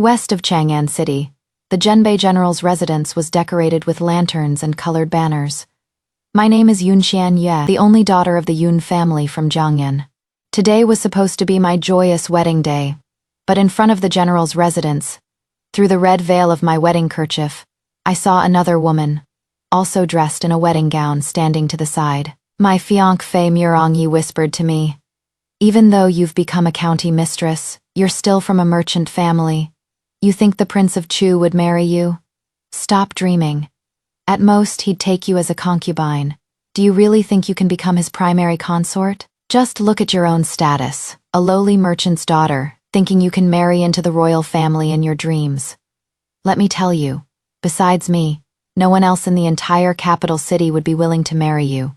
West of Chang'an City, the Zhenbei general's residence was decorated with lanterns and colored banners. My name is Yunxian Ye, the only daughter of the Yun family from Jiangyan. Today was supposed to be my joyous wedding day, but in front of the general's residence, through the red veil of my wedding kerchief, I saw another woman, also dressed in a wedding gown, standing to the side. My fiancée me.And whispered to me, "Even though you've become a county mistress, you're still from a merchant family. You think the Prince of Chu would marry you? Stop dreaming. At most, he'd take you as a concubine. Do you really think you can become his primary consort? Just look at your own status, a lowly merchant's daughter, thinking you can marry into the royal family in your dreams. Let me tell you, besides me, no one else in the entire capital city would be willing to marry you.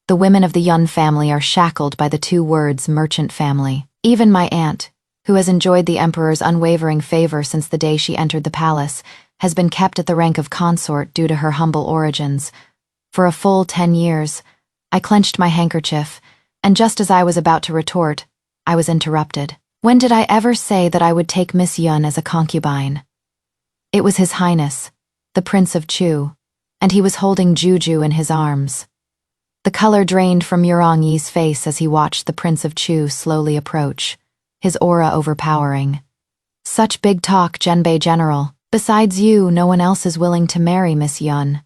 The women of the Yun family are shackled by the two words merchant family. Even my aunt, who has enjoyed the emperor's unwavering favor since the day she entered the palace, has been kept at the rank of consort due to her humble origins. For a full 10 years, I clenched my handkerchief, and just as I was about to retort, I was interrupted. When did I ever say that I would take Miss Yun as a concubine? It was His Highness, the Prince of Chu, and he was holding Juju in his arms. The color drained from Murongyi's face as he watched the Prince of Chu slowly approach, his aura overpowering. Such big talk, Zhenbei General. Besides you, no one else is willing to marry Miss Yun.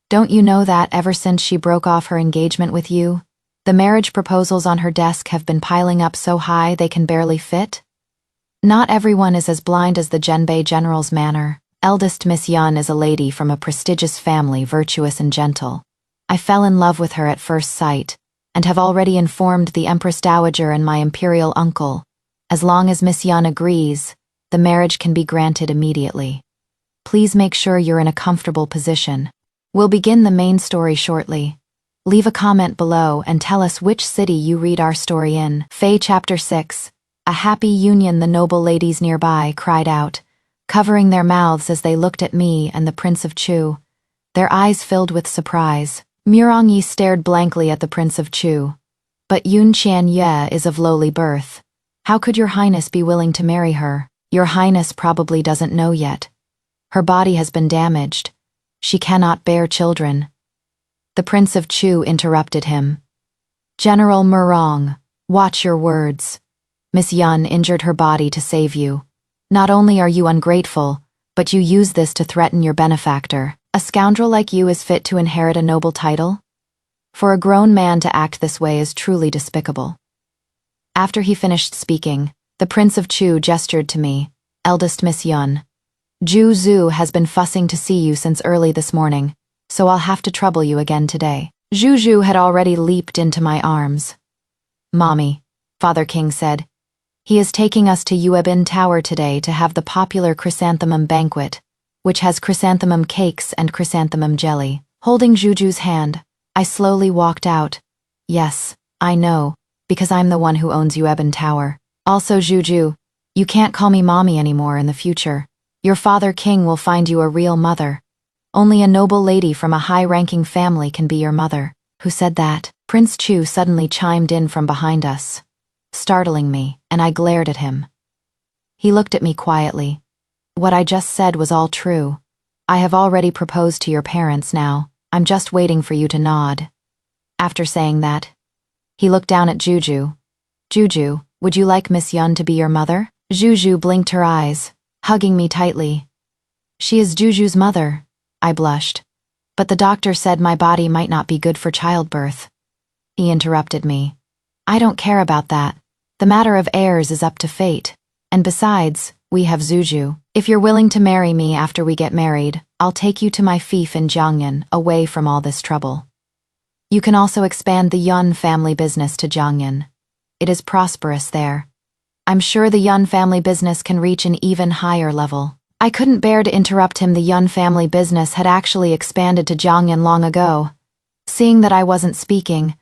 Don't you know that ever since she broke off her engagement with you, the marriage proposals on her desk have been piling up so high they can barely fit? Not everyone is as blind as the Zhenbei General's manner. Eldest Miss Yun is a lady from a prestigious family, virtuous and gentle. I fell in love with her at first sight, and have already informed the Empress Dowager and my imperial uncle. As long as Miss Yun agrees, the marriage can be granted immediately. Please make sure you're in a comfortable position. We'll begin the main story shortly. Leave a comment below and tell us which city you read our story in. Fei Chapter 6. A happy union. The noble ladies nearby cried out, covering their mouths as they looked at me and the Prince of Chu, their eyes filled with surprise. Murongyi stared blankly at the Prince of Chu. But Yunxian Ye is of lowly birth. How could your highness be willing to marry her? Your highness probably doesn't know yet. Her body has been damaged. She cannot bear children. The Prince of Chu interrupted him. General Murong, watch your words. Miss Yun injured her body to save you. Not only are you ungrateful, but you use this to threaten your benefactor. A scoundrel like you is fit to inherit a noble title? For a grown man to act this way is truly despicable. After he finished speaking, the Prince of Chu gestured to me, eldest Miss Yun. Zhu Zhu has been fussing to see you since early this morning, so I'll have to trouble you again today. Zhu Zhu had already leaped into my arms. Mommy, Father King said. He is taking us to Yuebin Tower today to have the popular chrysanthemum banquet, which has chrysanthemum cakes and chrysanthemum jelly. Holding Zhu Zhu's hand, I slowly walked out. Yes, I know, because I'm the one who owns Yuebin Tower. Also, Zhu Zhu, you can't call me mommy anymore in the future. Your Father King will find you a real mother. Only a noble lady from a high-ranking family can be your mother. Who said that? Prince Chu suddenly chimed in from behind us, startling me, and I glared at him. He looked at me quietly. What I just said was all true. I have already proposed to your parents now. I'm just waiting for you to nod. After saying that, he looked down at Juju. Juju, would you like Miss Yun to be your mother? Juju blinked her eyes, hugging me tightly. She is Juju's mother. I blushed. But the doctor said my body might not be good for childbirth. He interrupted me. I don't care about that. The matter of heirs is up to fate. And besides, we have Zuju. If you're willing to marry me after we get married, I'll take you to my fief in Jiangyan, away from all this trouble. You can also expand the Yun family business to Jiangyan. It is prosperous there. I'm sure the Yun family business can reach an even higher level. I couldn't bear to interrupt him. The Yun family business had actually expanded to Jiangyan long ago. Seeing that I wasn't speaking,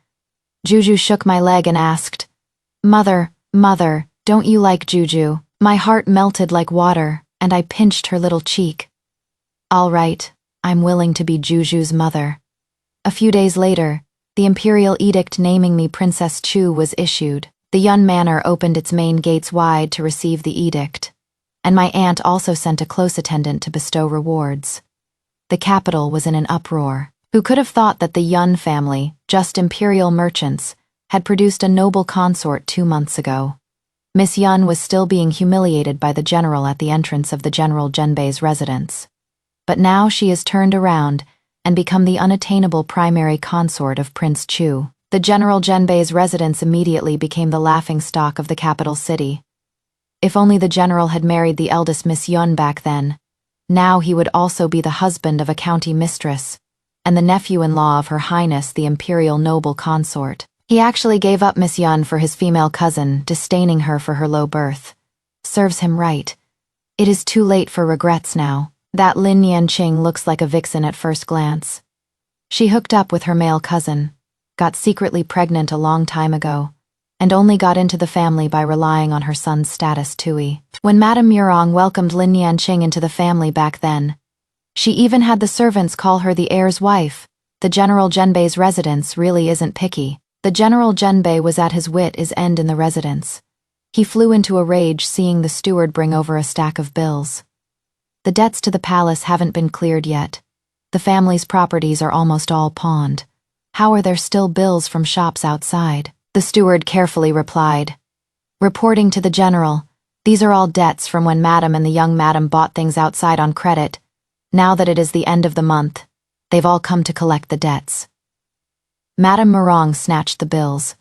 Juju shook my leg and asked, Mother, don't you like Juju? My heart melted like water, and I pinched her little cheek. All right, I'm willing to be Juju's mother. A few days later, the imperial edict naming me Princess Chu was issued. The Yun Manor opened its main gates wide to receive the edict. and my aunt also sent a close attendant to bestow rewards. The capital was in an uproar. Who could have thought that the Yun family, just imperial merchants, had produced a noble consort 2 months ago? Miss Yun was still being humiliated by the general at the entrance of the General Genbei's residence. But now she is turned around and become the unattainable primary consort of Prince Chu. The General Genbei's residence immediately became the laughingstock of the capital city. If only the general had married the eldest Miss Yun back then. Now he would also be the husband of a county mistress, and the nephew-in-law of Her Highness the imperial noble consort. He actually gave up Miss Yun for his female cousin, disdaining her for her low birth. Serves him right. It is too late for regrets now. That Lin Yanqing looks like a vixen at first glance. She hooked up with her male cousin, got secretly pregnant a long time ago, and only got into the family by relying on her son's status tui. When Madame Murong welcomed Lin Yanqing into the family back then, she even had the servants call her the heir's wife. The General Genbei's residence really isn't picky. The General Genbei was at his wit's end in the residence. He flew into a rage seeing the steward bring over a stack of bills. The debts to the palace haven't been cleared yet. The family's properties are almost all pawned. How are there still bills from shops outside? The steward carefully replied. Reporting to the general, these are all debts from when Madam and the young Madam bought things outside on credit. Now that it is the end of the month, they've all come to collect the debts. Madame Murong snatched the bills.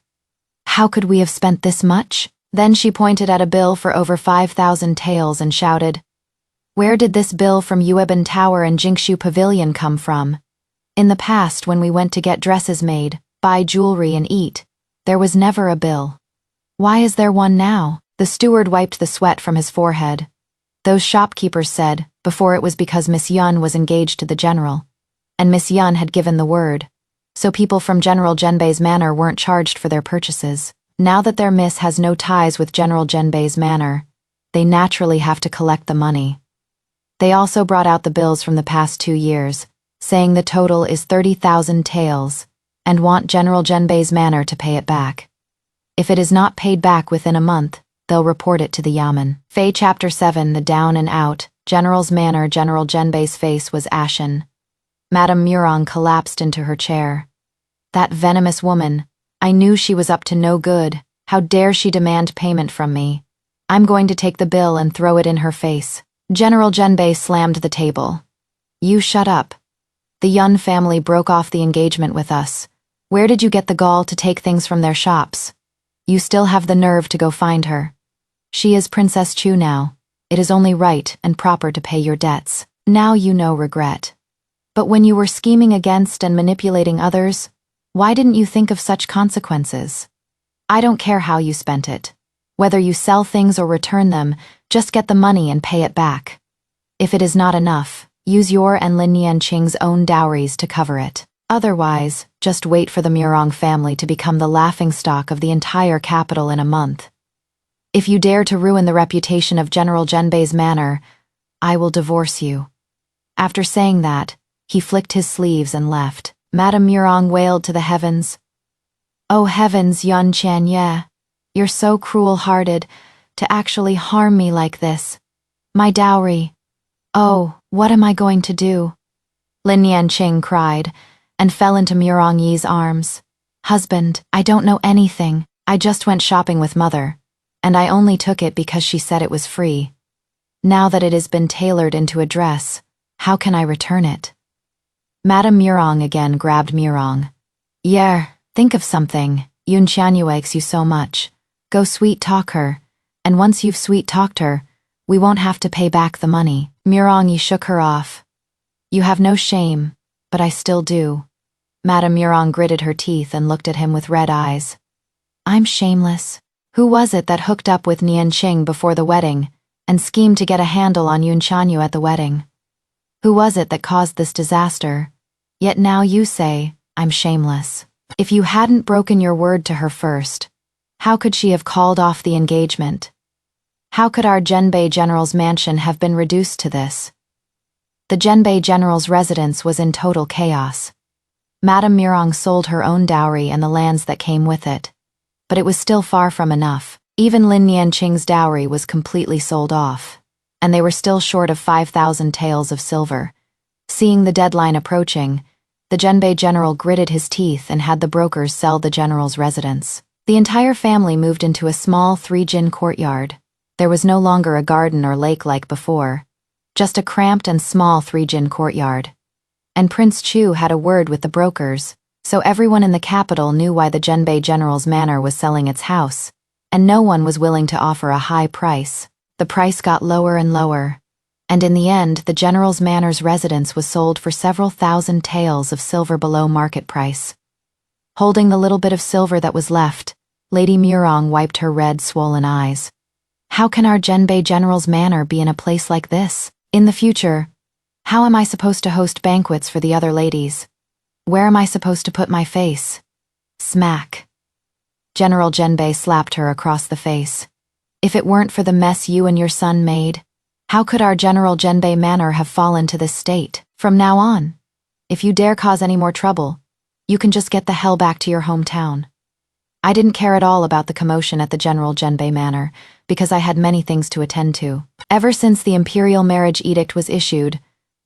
How could we have spent this much? Then she pointed at a bill for over 5,000 taels and shouted, Where did this bill from Yuebin Tower and Jingshu Pavilion come from? In the past, when we went to get dresses made, buy jewelry and eat, there was never a bill. Why is there one now? The steward wiped the sweat from his forehead. Those shopkeepers said, before it was because Miss Yun was engaged to the general, and Miss Yun had given the word, so people from General Genbei's manor weren't charged for their purchases. Now that their miss has no ties with General Genbei's manor, they naturally have to collect the money. They also brought out the bills from the past 2 years, saying the total is 30,000 taels, and want General Genbei's manor to pay it back. If it is not paid back within a month, they'll report it to the Yamen. Fei Chapter 7 The Down and Out, General's Manor. General Genbei's face was ashen. Madame Murong collapsed into her chair. That venomous woman, I knew she was up to no good. How dare she demand payment from me? I'm going to take the bill and throw it in her face. General Genbei slammed the table. You shut up. The Yun family broke off the engagement with us. Where did you get the gall to take things from their shops? You still have the nerve to go find her. She is Princess Chu now. It is only right and proper to pay your debts. Now you know regret. But when you were scheming against and manipulating others, why didn't you think of such consequences? I don't care how you spent it. Whether you sell things or return them, just get the money and pay it back. If it is not enough, use your and Lin Yanqing's own dowries to cover it. Otherwise, just wait for the Murong family to become the laughingstock of the entire capital in a month. If you dare to ruin the reputation of General Genbei's manor, I will divorce you. After saying that, he flicked his sleeves and left. Madame Murong wailed to the heavens. Oh heavens, Yun Chanye, you're so cruel-hearted, to actually harm me like this. My dowry. Oh, what am I going to do? Lin Yanqing cried, and fell into Murong Yi's arms. Husband, I don't know anything. I just went shopping with Mother, and I only took it because she said it was free. Now that it has been tailored into a dress, how can I return it? Madame Murong again grabbed Murong. Yeah, think of something. Yun Qianyu likes you so much. Go sweet-talk her, and once you've sweet-talked her, we won't have to pay back the money. Murong Yi shook her off. You have no shame, but I still do. Madame Murong gritted her teeth and looked at him with red eyes. I'm shameless. Who was it that hooked up with Nianqing before the wedding, and schemed to get a handle on Yun Qianyu at the wedding? Who was it that caused this disaster? Yet now you say, I'm shameless. If you hadn't broken your word to her first, how could she have called off the engagement? How could our Genbei general's mansion have been reduced to this? The Genbei general's residence was in total chaos. Madame Murong sold her own dowry and the lands that came with it. But it was still far from enough. Even Lin Nianqing's dowry was completely sold off. and they were still short of 5,000 taels of silver. Seeing the deadline approaching, the Genbei general gritted his teeth and had the brokers sell the general's residence. The entire family moved into a small 3-jin courtyard. There was no longer a garden or lake like before, just a cramped and small 3-jin courtyard. And Prince Chu had a word with the brokers, so everyone in the capital knew why the Genbei general's manor was selling its house, and no one was willing to offer a high price. The price got lower and lower, and in the end, the general's manor's residence was sold for several thousand taels of silver below market price. Holding the little bit of silver that was left, Lady Murong wiped her red, swollen eyes. How can our Genbei general's manor be in a place like this? In the future, how am I supposed to host banquets for the other ladies? Where am I supposed to put my face? Smack. General Genbei slapped her across the face. If it weren't for the mess you and your son made, how could our General Genbei manor have fallen to this state? From now on, if you dare cause any more trouble, you can just get the hell back to your hometown. I didn't care at all about the commotion at the General Genbei manor, because I had many things to attend to. Ever since the imperial marriage edict was issued,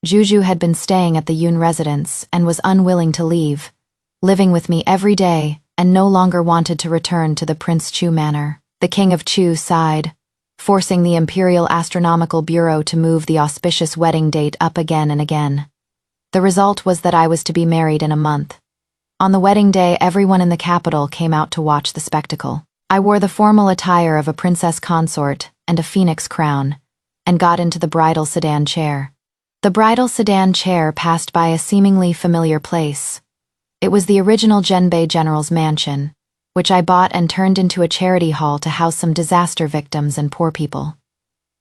Juju had been staying at the Yun residence and was unwilling to leave, living with me every day and no longer wanted to return to the Prince Chu manor. The King of Chu sighed, forcing the Imperial Astronomical Bureau to move the auspicious wedding date up again and again. The result was that I was to be married in a month. On the wedding day, everyone in the capital came out to watch the spectacle. I wore the formal attire of a princess consort and a phoenix crown, and got into the bridal sedan chair. The bridal sedan chair passed by a seemingly familiar place. It was the original Genbei general's mansion, which I bought and turned into a charity hall to house some disaster victims and poor people.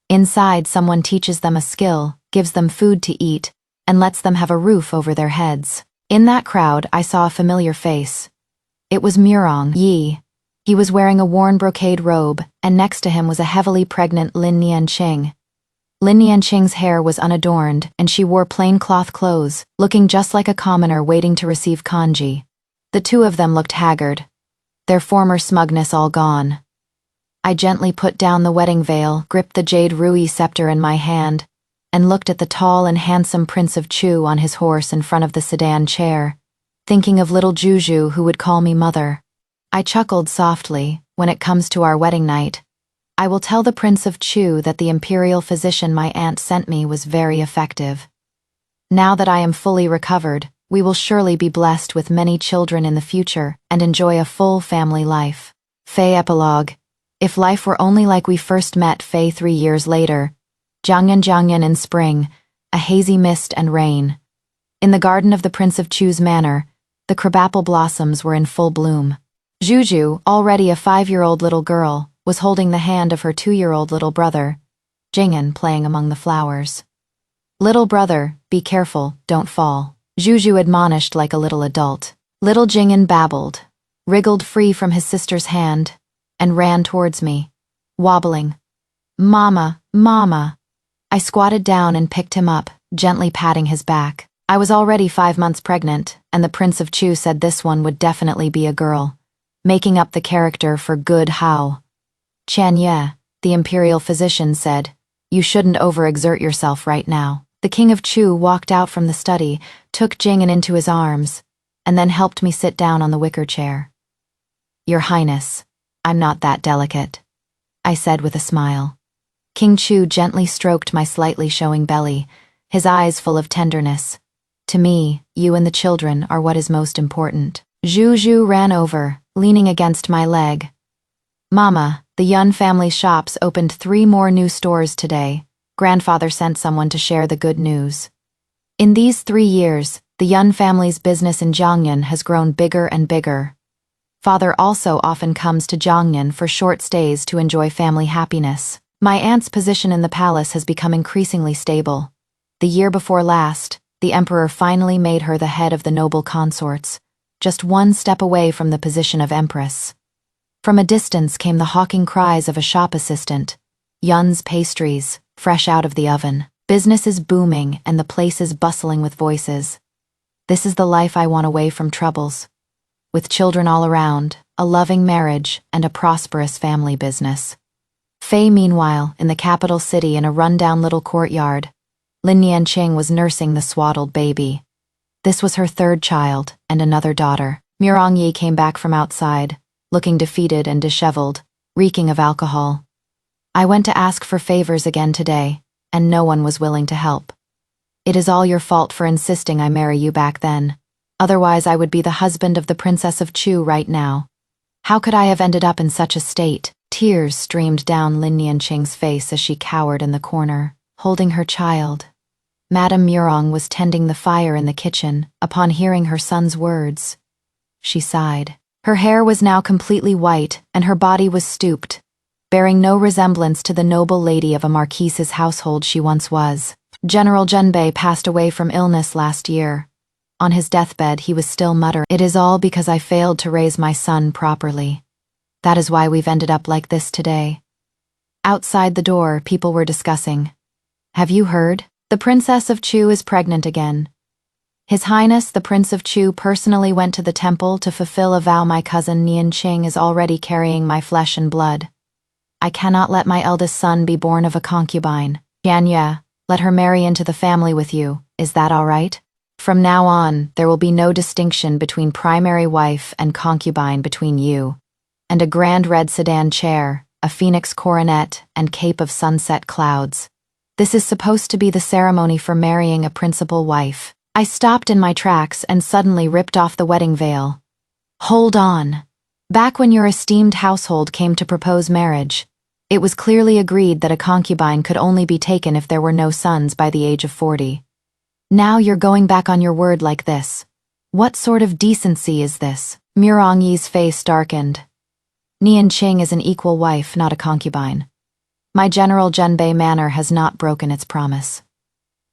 Inside, someone teaches them a skill, gives them food to eat, and lets them have a roof over their heads. In that crowd, I saw a familiar face. It was Murong Yi. He was wearing a worn brocade robe, and next to him was a heavily pregnant Lin Nianqing. Lin Nianqing's hair was unadorned, and she wore plain cloth clothes, looking just like a commoner waiting to receive kanji. The two of them looked haggard, their former smugness all gone. I gently put down the wedding veil, gripped the jade rui scepter in my hand, and looked at the tall and handsome Prince of Chu on his horse in front of the sedan chair, thinking of little Juju who would call me mother. I chuckled softly. When it comes to our wedding night, I will tell the Prince of Chu that the imperial physician my aunt sent me was very effective. Now that I am fully recovered, we will surely be blessed with many children in the future and enjoy a full family life. Faye Epilogue. If life were only like we first met Faye 3 years later. Jiangyan in spring, a hazy mist and rain. In the garden of the Prince of Chu's manor, the crabapple blossoms were in full bloom. Juju, already a 5-year-old little girl, was holding the hand of her 2-year-old little brother, Jing'an, playing among the flowers. Little brother, be careful, don't fall, Juju admonished like a little adult. Little Jing'an babbled, wriggled free from his sister's hand, and ran towards me, wobbling. Mama, Mama. I squatted down and picked him up, gently patting his back. I was already 5 months pregnant, and the Prince of Chu said this one would definitely be a girl, making up the character for Good Hao. Qian Ye, the imperial physician, said, "You shouldn't overexert yourself right now." The King of Chu walked out from the study, took Jing'an into his arms, and then helped me sit down on the wicker chair. "Your Highness, I'm not that delicate," I said with a smile. King Chu gently stroked my slightly showing belly, his eyes full of tenderness. "To me, you and the children are what is most important." Juju ran over, leaning against my leg. "Mama, the Yun family shops opened 3 more new stores today. Grandfather sent someone to share the good news." In these 3 years, the Yun family's business in Jiangyan has grown bigger and bigger. Father also often comes to Jiangyan for short stays to enjoy family happiness. My aunt's position in the palace has become increasingly stable. The year before last, the emperor finally made her the head of the noble consorts, just 1 step away from the position of empress. From a distance came the hawking cries of a shop assistant. Yun's pastries, fresh out of the oven. Business is booming and the place is bustling with voices. This is the life I want away from troubles. With children all around, a loving marriage, and a prosperous family business. Fei, meanwhile, in the capital city in a rundown little courtyard, Lin Yanqing was nursing the swaddled baby. This was her third child and another daughter. Mirongyi came back from outside, looking defeated and disheveled, reeking of alcohol. I went to ask for favors again today, and no one was willing to help. It is all your fault for insisting I marry you back then. Otherwise I would be the husband of the Princess of Chu right now. How could I have ended up in such a state? Tears streamed down Lin Yanqing's face as she cowered in the corner, holding her child. Madame Murong was tending the fire in the kitchen upon hearing her son's words. She sighed. Her hair was now completely white, and her body was stooped, bearing no resemblance to the noble lady of a marquise's household she once was. General Zhenbei passed away from illness last year. On his deathbed he was still muttering, "It is all because I failed to raise my son properly. That is why we've ended up like this today." Outside the door, people were discussing. "Have you heard? The Princess of Chu is pregnant again. His Highness the Prince of Chu personally went to the temple to fulfill a vow. My cousin Nianqing is already carrying my flesh and blood. I cannot let my eldest son be born of a concubine. Qianye, let her marry into the family with you. Is that all right? From now on, there will be no distinction between primary wife and concubine between you, and a grand red sedan chair, a phoenix coronet, and cape of sunset clouds. This is supposed to be the ceremony for marrying a principal wife." I stopped in my tracks and suddenly ripped off the wedding veil. Hold on. Back when your esteemed household came to propose marriage, it was clearly agreed that a concubine could only be taken if there were no sons by the age of 40. Now you're going back on your word like this. What sort of decency is this? Mirongyi's face darkened. Nianqing is an equal wife, not a concubine. My General Zhenbei manor has not broken its promise.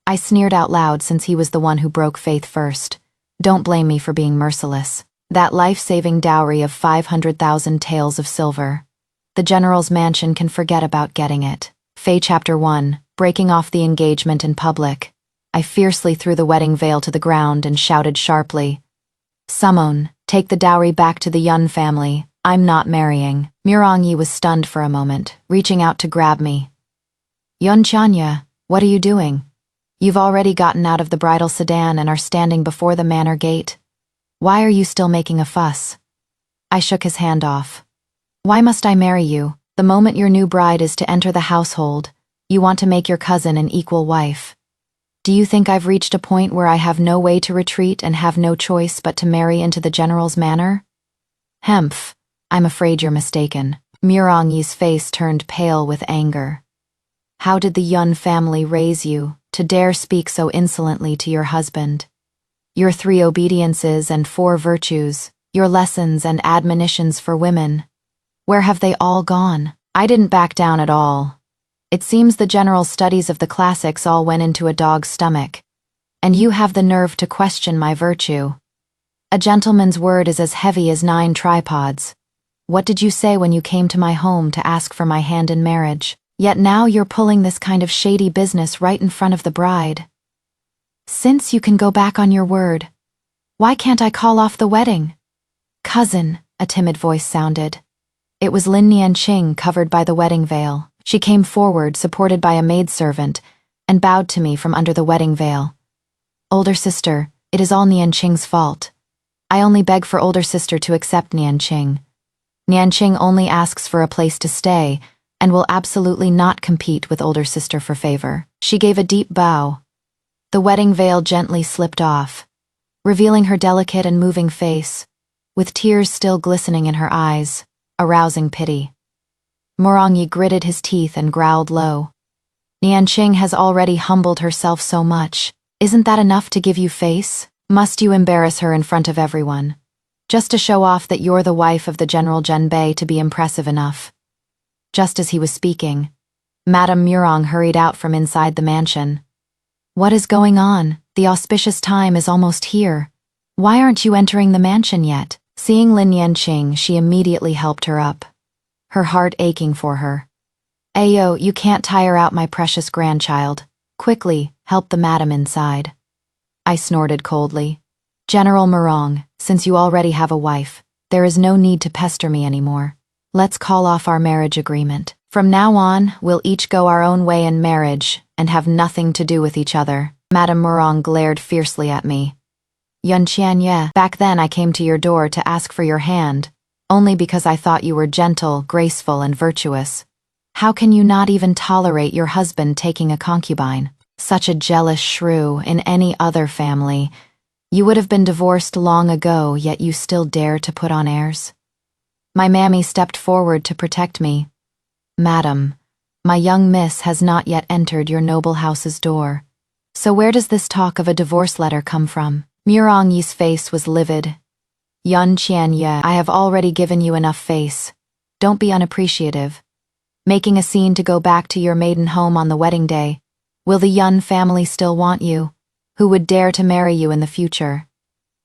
I sneered out loud since he was the one who broke faith first. Don't blame me for being merciless. That life-saving dowry of 500,000 taels of silver. The general's mansion can forget about getting it. Fei Chapter 1, breaking off the engagement in public. I fiercely threw the wedding veil to the ground and shouted sharply, "Sumon, take the dowry back to the Yun family. I'm not marrying." Mirongyi was stunned for a moment, reaching out to grab me. "Yun Qianye, what are you doing? You've already gotten out of the bridal sedan and are standing before the manor gate. Why are you still making a fuss?" I shook his hand off. "Why must I marry you? The moment your new bride is to enter the household, you want to make your cousin an equal wife. Do you think I've reached a point where I have no way to retreat and have no choice but to marry into the general's manor?" "Hemph, I'm afraid you're mistaken." Mirongyi's face turned pale with anger. "How did the Yun family raise you to dare speak so insolently to your husband? Your 3 obediences and 4 virtues, your lessons and admonitions for women. Where have they all gone?" I didn't back down at all. It seems the general's studies of the classics all went into a dog's stomach. And you have the nerve to question my virtue. A gentleman's word is as heavy as 9 tripods. What did you say when you came to my home to ask for my hand in marriage? Yet now you're pulling this kind of shady business right in front of the bride. Since you can go back on your word, why can't I call off the wedding? "Cousin," a timid voice sounded. It was Lin Nianqing, covered by the wedding veil. She came forward, supported by a maidservant, and bowed to me from under the wedding veil. "Older sister, it is all Nianqing's fault. I only beg for older sister to accept Nianqing. Nianqing only asks for a place to stay, and will absolutely not compete with older sister for favor." She gave a deep bow. The wedding veil gently slipped off, revealing her delicate and moving face, with tears still glistening in her eyes, arousing pity. Mirongyi gritted his teeth and growled low. "Nianqing has already humbled herself so much. Isn't that enough to give you face? Must you embarrass her in front of everyone, just to show off that you're the wife of the General Zhenbei to be impressive enough?" Just as he was speaking, Madame Murong hurried out from inside the mansion. "What is going on? The auspicious time is almost here. Why aren't you entering the mansion yet?" Seeing Lin Yanqing, she immediately helped her up, her heart aching for her. "Ayo, you can't tire out my precious grandchild. Quickly, help the madam inside." I snorted coldly. "General Murong, since you already have a wife, there is no need to pester me anymore. Let's call off our marriage agreement. From now on, we'll each go our own way in marriage and have nothing to do with each other. Madame Murong glared fiercely at me. Yunqianye, back then I came to your door to ask for your hand, only because I thought you were gentle, graceful, and virtuous. How can you not even tolerate your husband taking a concubine? Such a jealous shrew in any other family. You would have been divorced long ago, yet you still dare to put on airs? My mammy stepped forward to protect me. Madam, my young miss has not yet entered your noble house's door. So where does this talk of a divorce letter come from? Murongyi's face was livid. Yunqianye, I have already given you enough face. Don't be unappreciative. Making a scene to go back to your maiden home on the wedding day. Will the Yun family still want you? Who would dare to marry you in the future?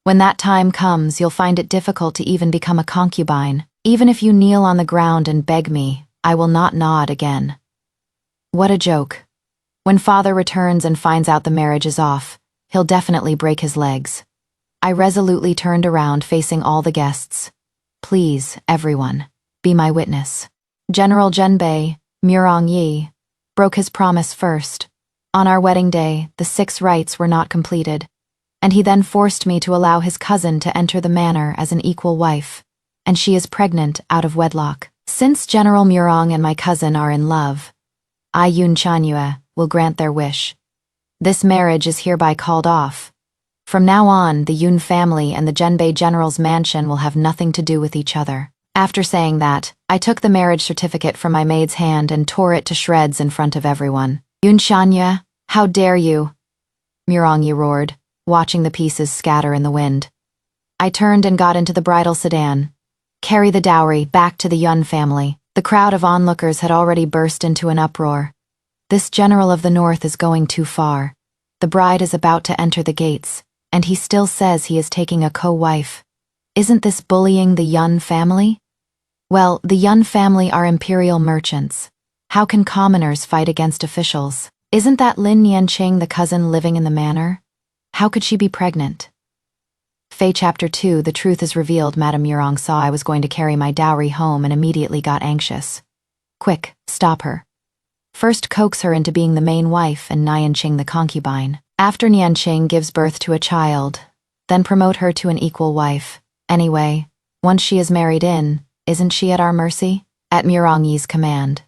When that time comes, you'll find it difficult to even become a concubine. Even if you kneel on the ground and beg me, I will not nod again. What a joke. When father returns and finds out the marriage is off, he'll definitely break his legs. I resolutely turned around facing all the guests. Please, everyone, be my witness. General Zhenbei, Murongyi, broke his promise first. On our wedding day, the 6 rites were not completed, and he then forced me to allow his cousin to enter the manor as an equal wife, and she is pregnant out of wedlock. Since General Murong and my cousin are in love, I, Yunqianye, will grant their wish. This marriage is hereby called off. From now on, the Yun family and the Zhenbei general's mansion will have nothing to do with each other. After saying that, I took the marriage certificate from my maid's hand and tore it to shreds in front of everyone. Yunqianye, how dare you? Murongyi roared, watching the pieces scatter in the wind. I turned and got into the bridal sedan. Carry the dowry back to the Yun family. The crowd of onlookers had already burst into an uproar. This general of the north is going too far. The bride is about to enter the gates, and he still says he is taking a co-wife. Isn't this bullying the Yun family? Well, the Yun family are imperial merchants. How can commoners fight against officials? Isn't that Lin Nianqing the cousin living in the manor? How could she be pregnant? Fei Chapter 2, the truth is revealed. Madame Murong saw I was going to carry my dowry home and immediately got anxious. Quick, stop her. First coax her into being the main wife and Nianqing the concubine. After Nianqing gives birth to a child, then promote her to an equal wife. Anyway, once she is married in, isn't she at our mercy? At Murongyi's command.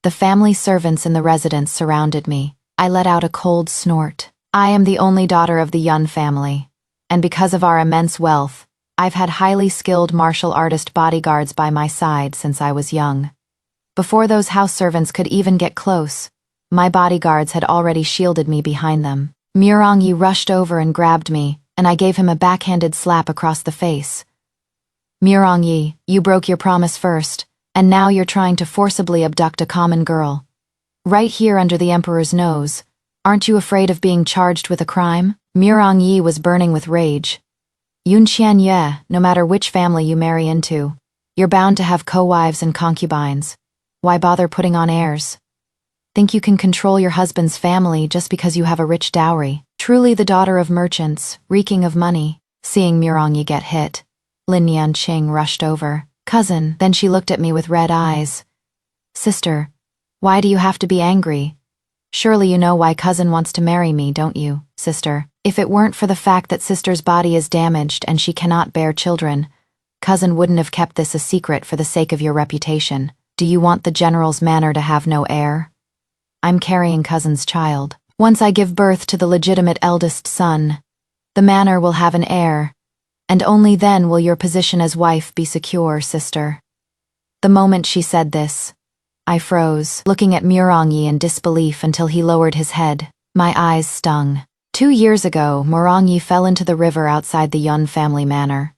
The family servants in the residence surrounded me. I let out a cold snort. I am the only daughter of the Yun family, and because of our immense wealth, I've had highly skilled martial artist bodyguards by my side since I was young. Before those house servants could even get close, my bodyguards had already shielded me behind them. Murongyi rushed over and grabbed me, and I gave him a backhanded slap across the face. Murongyi, you broke your promise first, and now you're trying to forcibly abduct a common girl. Right here under the emperor's nose. Aren't you afraid of being charged with a crime? Murongyi was burning with rage. Yunqianye, no matter which family you marry into, you're bound to have co-wives and concubines. Why bother putting on airs? Think you can control your husband's family just because you have a rich dowry? Truly the daughter of merchants, reeking of money. Seeing Murongyi get hit, Lin Nianqing rushed over. Cousin, then she looked at me with red eyes. Sister, why do you have to be angry? Surely you know why cousin wants to marry me, don't you, sister? If it weren't for the fact that sister's body is damaged and she cannot bear children, cousin wouldn't have kept this a secret for the sake of your reputation. Do you want the general's manor to have no heir? I'm carrying cousin's child. Once I give birth to the legitimate eldest son, the manor will have an heir, and only then will your position as wife be secure, sister. The moment she said this, I froze, looking at Murongyi in disbelief until he lowered his head. My eyes stung. 2 years ago, Murongyi fell into the river outside the Yun family manor.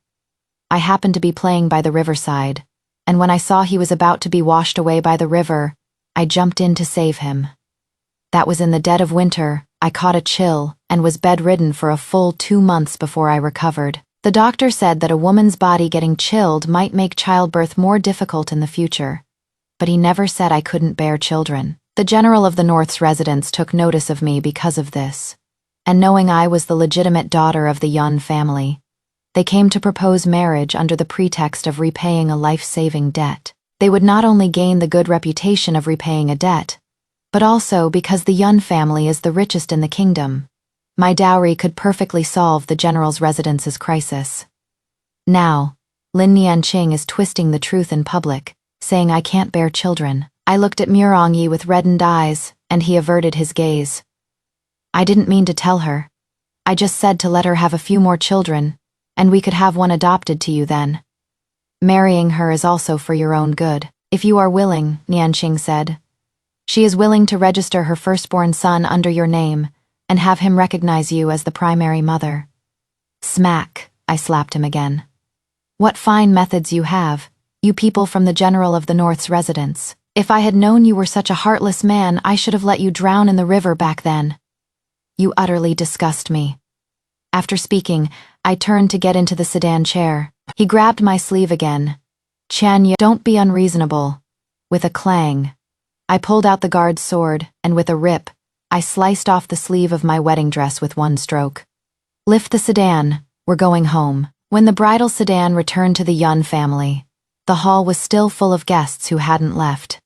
I happened to be playing by the riverside, and when I saw he was about to be washed away by the river, I jumped in to save him. That was in the dead of winter. I caught a chill and was bedridden for a full 2 months before I recovered. The doctor said that a woman's body getting chilled might make childbirth more difficult in the future, but he never said I couldn't bear children. The general of the North's residence took notice of me because of this, and knowing I was the legitimate daughter of the Yun family, they came to propose marriage under the pretext of repaying a life-saving debt. They would not only gain the good reputation of repaying a debt, but also because the Yun family is the richest in the kingdom. My dowry could perfectly solve the general's residence's crisis. Now, Lin Nianqing is twisting the truth in public, saying I can't bear children. I looked at me.And with reddened eyes, and he averted his gaze. I didn't mean to tell her. I just said to let her have a few more children, and we could have one adopted to you then. Marrying her is also for your own good. If you are willing, Nianqing said. She is willing to register her firstborn son under your name, and have him recognize you as the primary mother. Smack, I slapped him again. What fine methods you have, you people from the General of the North's residence. If I had known you were such a heartless man, I should have let you drown in the river back then. You utterly disgust me. After speaking, I turned to get into the sedan chair. He grabbed my sleeve again. Qianye, don't be unreasonable. With a clang, I pulled out the guard's sword, and with a rip, I sliced off the sleeve of my wedding dress with one stroke. Lift the sedan, we're going home. When the bridal sedan returned to the Yun family, the hall was still full of guests who hadn't left.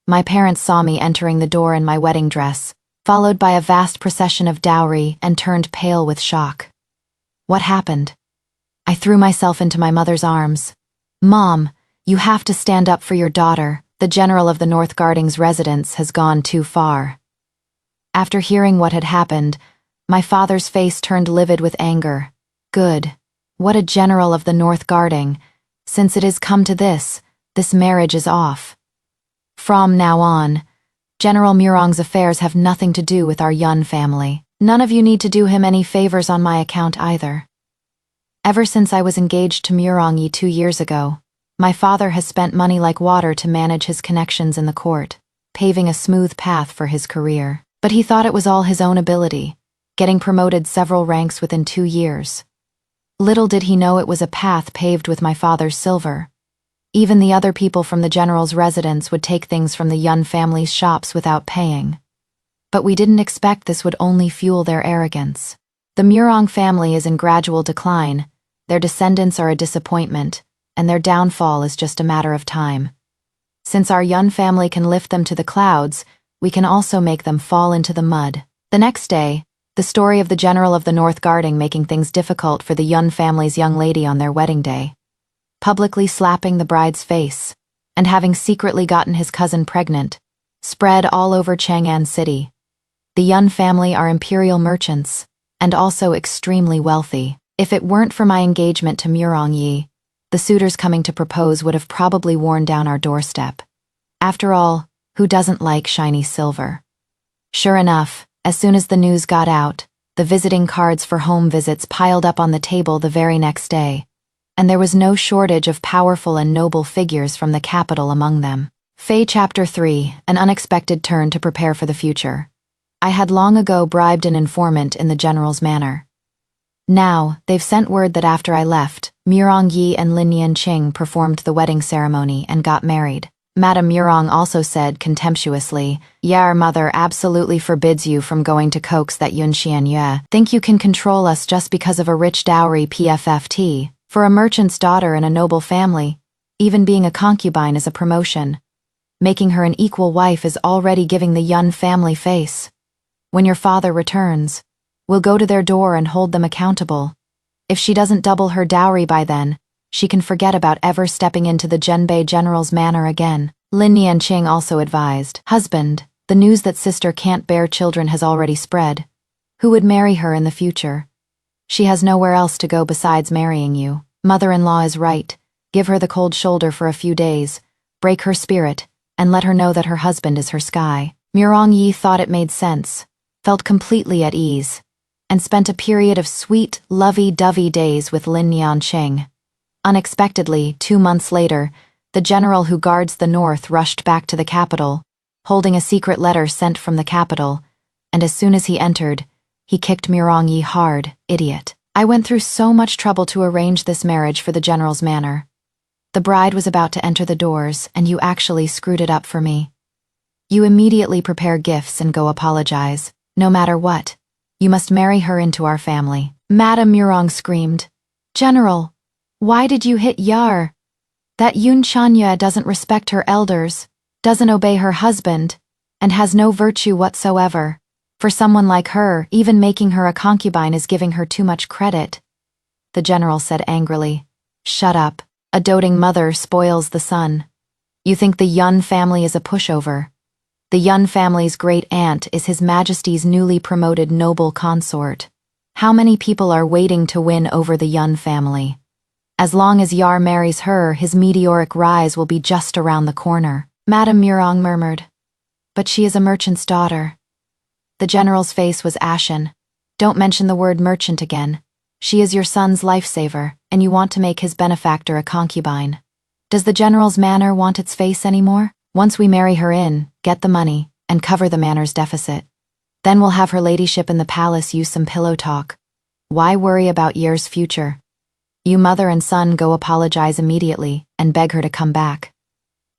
My parents saw me entering the door in my wedding dress, followed by a vast procession of dowry, and turned pale with shock. What happened? I threw myself into my mother's arms. Mom, you have to stand up for your daughter. The General of the North Guarding's residence has gone too far. After hearing what had happened, my father's face turned livid with anger. Good. What a General of the North Guarding. Since it has come to this marriage is off. From now on, General Me.And's affairs have nothing to do with our Yun family. None of you need to do him any favors on my account either. Ever since I was engaged to Me.And 2 years ago, my father has spent money like water to manage his connections in the court, paving a smooth path for his career. But he thought it was all his own ability, getting promoted several ranks within 2 years. Little did he know it was a path paved with my father's silver. Even the other people from the general's residence would take things from the Yun family's shops without paying. But we didn't expect this would only fuel their arrogance. The Me.And family is in gradual decline, their descendants are a disappointment, and their downfall is just a matter of time. Since our Yun family can lift them to the clouds, we can also make them fall into the mud. The next day, the story of the General of the North Guarding making things difficult for the Yun family's young lady on their wedding day, publicly slapping the bride's face, and having secretly gotten his cousin pregnant, spread all over Chang'an City. The Yun family are imperial merchants, and also extremely wealthy. If it weren't for my engagement to Me.And, the suitors coming to propose would have probably worn down our doorstep. After all, who doesn't like shiny silver? Sure enough, as soon as the news got out, the visiting cards for home visits piled up on the table the very next day, and there was no shortage of powerful and noble figures from the capital among them. Fei Chapter 3, An Unexpected Turn to Prepare for the Future. I had long ago bribed an informant in the general's manor. Now, they've sent word that after I left, Me.And and Lin Nianqing performed the wedding ceremony and got married. Madame Me.And also said contemptuously, "Your mother absolutely forbids you from going to coax that Qianye. Think you can control us just because of a rich dowry PFFT? For a merchant's daughter in a noble family, even being a concubine is a promotion. Making her an equal wife is already giving the Yun family face. When your father returns, we'll go to their door and hold them accountable. If she doesn't double her dowry by then, she can forget about ever stepping into the Zhenbei general's manor again." Lin Nianqing also advised, "Husband, the news that sister can't bear children has already spread. Who would marry her in the future? She has nowhere else to go besides marrying you. Mother-in-law is right. Give her the cold shoulder for a few days, break her spirit, and let her know that her husband is her sky." Me.And thought it made sense, felt completely at ease, and spent a period of sweet, lovey-dovey days with Lin Nianqing. Unexpectedly, 2 months later, the general who guards the north rushed back to the capital, holding a secret letter sent from the capital, and as soon as he entered, he kicked Me.And hard. "Idiot. I went through so much trouble to arrange this marriage for the general's manor. The bride was about to enter the doors, and you actually screwed it up for me. You immediately prepare gifts and go apologize. No matter what, you must marry her into our family." Madame Me.And screamed, "General, why did you hit Yar?" That Yun Chanya doesn't respect her elders, doesn't obey her husband, and has no virtue whatsoever. For someone like her, even making her a concubine is giving her too much credit. The general said angrily. Shut up. A doting mother spoils the son. You think the Yun family is a pushover. The Yun family's great aunt is His Majesty's newly promoted noble consort. How many people are waiting to win over the Yun family? As long as Yar marries her, his meteoric rise will be just around the corner. Madame Murong murmured. But she is a merchant's daughter. The general's face was ashen. Don't mention the word merchant again. She is your son's lifesaver, and you want to make his benefactor a concubine. Does the general's manor want its face anymore? Once we marry her in, get the money, and cover the manor's deficit. Then we'll have her ladyship in the palace use some pillow talk. Why worry about Year's future? You mother and son go apologize immediately, and beg her to come back.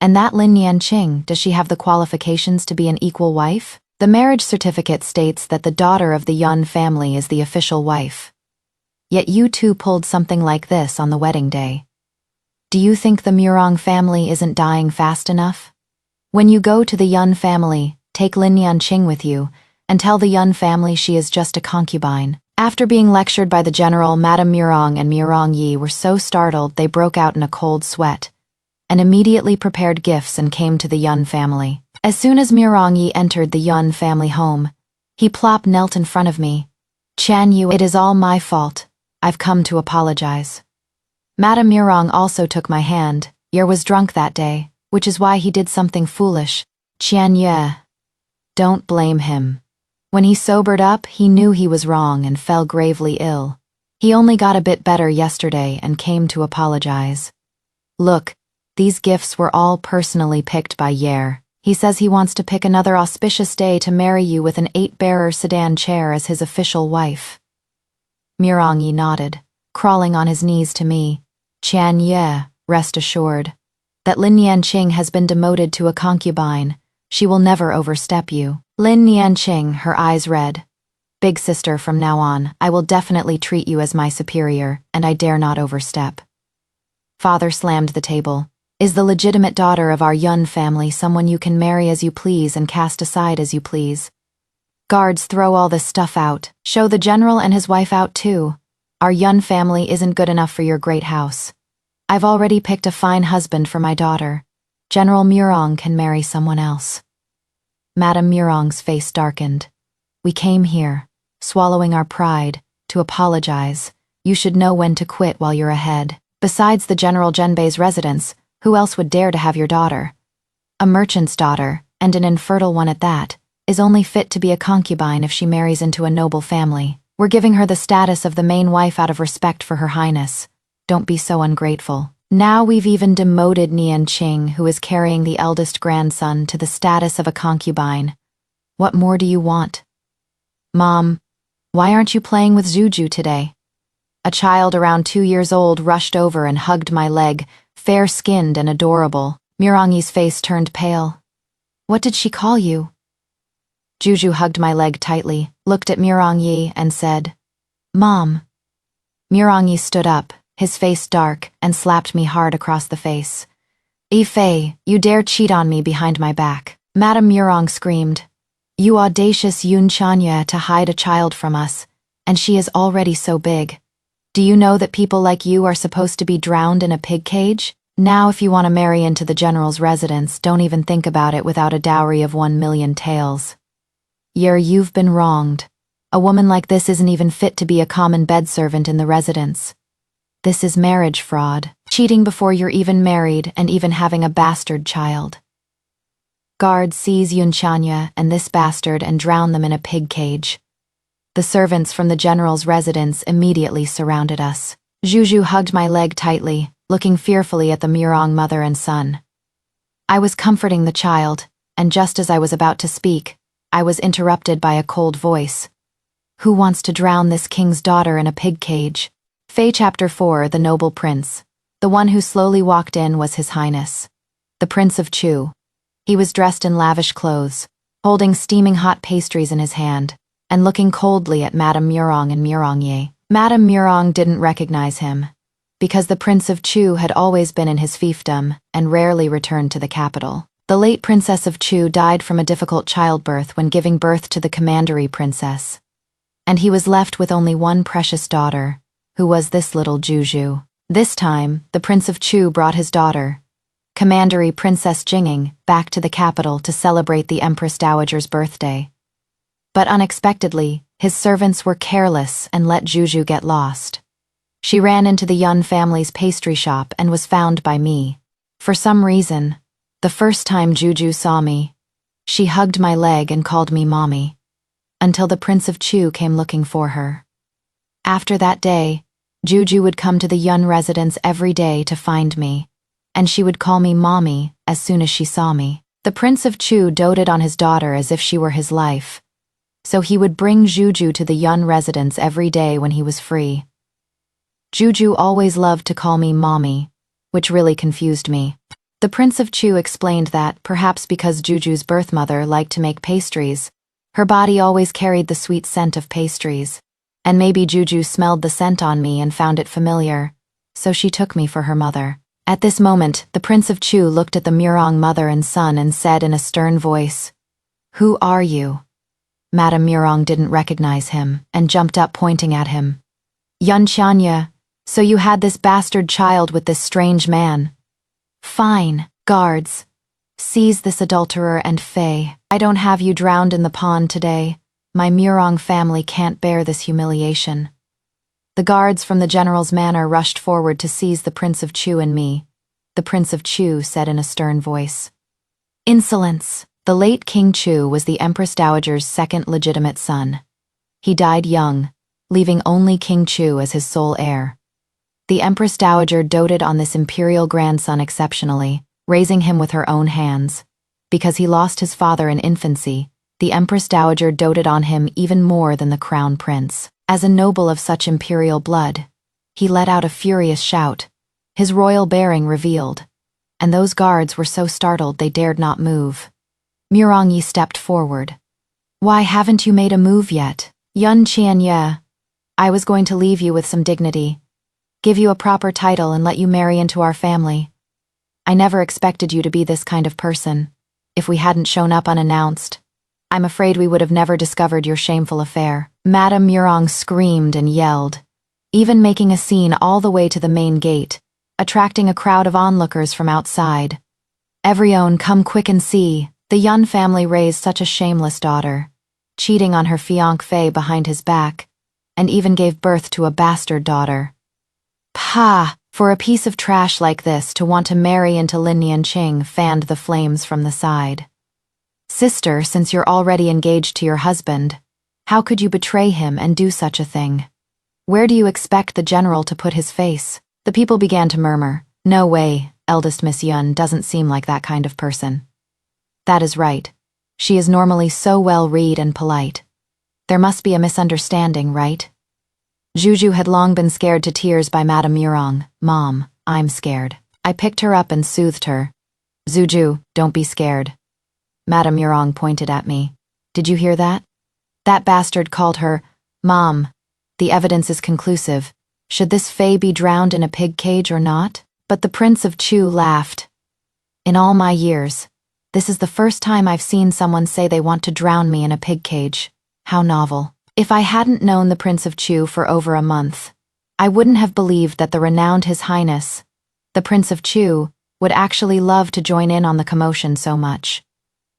And that Lin Yanqing, does she have the qualifications to be an equal wife? The marriage certificate states that the daughter of the Yun family is the official wife. Yet you two pulled something like this on the wedding day. Do you think the Murong family isn't dying fast enough? When you go to the Yun family, take Lin Yanqing with you, and tell the Yun family she is just a concubine. After being lectured by the general, Madame Murong and Murong Yi were so startled they broke out in a cold sweat, and immediately prepared gifts and came to the Yun family. As soon as Murong Yi entered the Yun family home, he plop knelt in front of me. Chan Yu, it is all my fault. I've come to apologize. Madame Murong also took my hand. Yer was drunk that day, which is why he did something foolish. Qian Ye. Don't blame him. When he sobered up, he knew he was wrong and fell gravely ill. He only got a bit better yesterday and came to apologize. Look, these gifts were all personally picked by Yer. He says he wants to pick another auspicious day to marry you with an 8-bearer sedan chair as his official wife. Murong Yi nodded, crawling on his knees to me. Qian Ye, rest assured. That Lin Yanqing has been demoted to a concubine. She will never overstep you. Lin Yanqing, her eyes red. Big sister, from now on, I will definitely treat you as my superior, and I dare not overstep. Father slammed the table. Is the legitimate daughter of our Yun family someone you can marry as you please and cast aside as you please? Guards, throw all this stuff out. Show the general and his wife out too. Our Yun family isn't good enough for your great house. I've already picked a fine husband for my daughter. General Murong can marry someone else. Madame Murong's face darkened. We came here, swallowing our pride, to apologize. You should know when to quit while you're ahead. Besides the General Zhenbei's residence, who else would dare to have your daughter? A merchant's daughter, and an infertile one at that, is only fit to be a concubine if she marries into a noble family. We're giving her the status of the main wife out of respect for her highness. Don't be so ungrateful. Now we've even demoted Nianqing, who is carrying the eldest grandson, to the status of a concubine. What more do you want? Mom, why aren't you playing with Juju today? A child around 2 years old rushed over and hugged my leg, fair-skinned and adorable. Murangi's face turned pale. What did she call you? Juju hugged my leg tightly, looked at Murangi, and said, Mom. Murangi stood up, his face dark, and slapped me hard across the face. Yifei, you dare cheat on me behind my back. Madame Murong screamed. You audacious Yun Chanya to hide a child from us, and she is already so big. Do you know that people like you are supposed to be drowned in a pig cage? Now if you want to marry into the general's residence, don't even think about it without a dowry of 1,000,000 taels. You've been wronged. A woman like this isn't even fit to be a common bedservant in the residence. This is marriage fraud, cheating before you're even married and even having a bastard child. Guards seize Yun Chanya and this bastard and drown them in a pig cage. The servants from the general's residence immediately surrounded us. Juju hugged my leg tightly, looking fearfully at the Murong mother and son. I was comforting the child, and just as I was about to speak, I was interrupted by a cold voice. Who wants to drown this king's daughter in a pig cage? Fei Chapter 4, The Noble Prince. The one who slowly walked in was His Highness, the Prince of Chu. He was dressed in lavish clothes, holding steaming hot pastries in his hand, and looking coldly at Madame Murong and Murong Ye. Madame Murong didn't recognize him. because the Prince of Chu had always been in his fiefdom and rarely returned to the capital. The late Princess of Chu died from a difficult childbirth when giving birth to the commandery princess, and he was left with only one precious daughter, who was this little Juju. This time, the Prince of Chu brought his daughter, commandery Princess Jinging, back to the capital to celebrate the Empress Dowager's birthday. But unexpectedly, his servants were careless and let Juju get lost. She ran into the Yun family's pastry shop and was found by me. For some reason, the first time Juju saw me, she hugged my leg and called me Mommy, until the Prince of Chu came looking for her. After that day, Juju would come to the Yun residence every day to find me, and she would call me Mommy as soon as she saw me. The Prince of Chu doted on his daughter as if she were his life, so he would bring Juju to the Yun residence every day when he was free. Juju always loved to call me Mommy, which really confused me. The Prince of Chu explained that, perhaps because Juju's birth mother liked to make pastries, her body always carried the sweet scent of pastries, and maybe Juju smelled the scent on me and found it familiar, so she took me for her mother. At this moment, the Prince of Chu looked at the Murong mother and son and said in a stern voice, "Who are you?" Madame Murong didn't recognize him and jumped up pointing at him. "Yun Qianye, so you had this bastard child with this strange man. Fine, guards. Seize this adulterer and fey. I don't have you drowned in the pond today. My Murong family can't bear this humiliation." The guards from the general's manor rushed forward to seize the Prince of Chu and me. The Prince of Chu said in a stern voice, "Insolence." The late King Chu was the Empress Dowager's second legitimate son. He died young, leaving only King Chu as his sole heir. The Empress Dowager doted on this imperial grandson exceptionally, raising him with her own hands. Because he lost his father in infancy, the Empress Dowager doted on him even more than the crown prince. As a noble of such imperial blood, he let out a furious shout, his royal bearing revealed, and those guards were so startled they dared not move. Murong stepped forward. "Why haven't you made a move yet? Yun Qianye, I was going to leave you with some dignity, give you a proper title and let you marry into our family. I never expected you to be this kind of person. If we hadn't shown up unannounced, I'm afraid we would have never discovered your shameful affair." Madame Murong screamed and yelled, even making a scene all the way to the main gate, attracting a crowd of onlookers from outside. "Everyone, come quick and see. The Yun family raised such a shameless daughter, cheating on her fiancé behind his back, and even gave birth to a bastard daughter. Pah! For a piece of trash like this to want to marry into Lin Nianqing fanned the flames from the side. Sister, since you're already engaged to your husband, how could you betray him and do such a thing? Where do you expect the general to put his face?" The people began to murmur, "No way, eldest Miss Yun doesn't seem like that kind of person." "That is right. She is normally so well-read and polite. There must be a misunderstanding, right?" Juju had long been scared to tears by Madame Murong. "Mom, I'm scared." I picked her up and soothed her. "Juju, don't be scared." Madame Murong pointed at me. "Did you hear that? That bastard called her Mom. The evidence is conclusive. Should this fey be drowned in a pig cage or not?" But the Prince of Chu laughed. "In all my years, this is the first time I've seen someone say they want to drown me in a pig cage. How novel." If I hadn't known the Prince of Chu for over a month, I wouldn't have believed that the renowned His Highness, the Prince of Chu, would actually love to join in on the commotion so much.